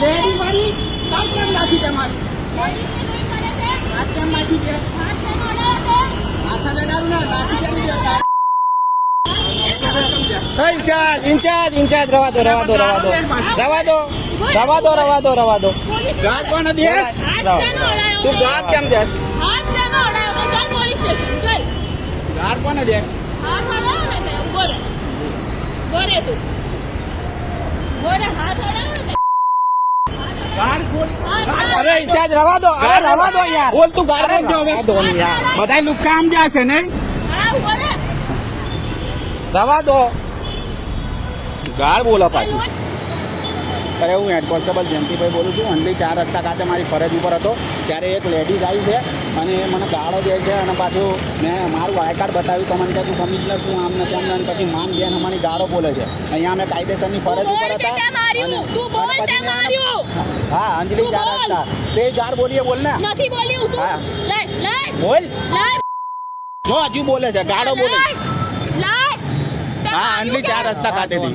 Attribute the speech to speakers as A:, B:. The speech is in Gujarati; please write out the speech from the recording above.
A: લેડી વાળી કામ કેમ નાખી તમારી હાથ કેમ નાખી છે હાથ લડારું ના નાખી કેમ દેતા
B: ઇન્ચાર્જ રવા દો
A: ગાળ કોણ દેશ
B: તું ગાળ કેમ દેશ
A: ગાળ કોણ દેશ ગાળ કોણ
B: અરે ઇન્ચાર્જ રવા દો યાર
A: બોલ તું ગાળ બોલ જો હવે
B: દો ને યાર
A: બધા લોકો કામ જશે ને
B: રવા દો ગાળ બોલો પાછું અરે હું હેડ કોન્સ્ટેબલ જયંતિભાઈ બોલું છું અંડલી 4 રસ્તા ખાતે મારી ફરજ ઉપર હતો ત્યારે એક લેડીઝ આવી છે અને એ મને ગાળો દે છે અને પાછું મેં મારું આઈ કાર્ડ બતાવ્યું તો મને કે તું કમિશનર છું આમ ને તેમ ને અને પછી માન ગયા અમારી ગાળો બોલે છે અહીંયા અમે કાયદેસરની ફરજ ઉપર હતા હા અંજલિ 4 રસ્તા તે ગાળ બોલીએ બોલ ને
C: નથી બોલ્યું તું
B: હા.
C: લાય
B: બોલ
C: લાય
B: જો હજુ બોલે છે ગાળો બોલે
C: લાય
B: હા અંજલિ 4 રસ્તા ખાતેથી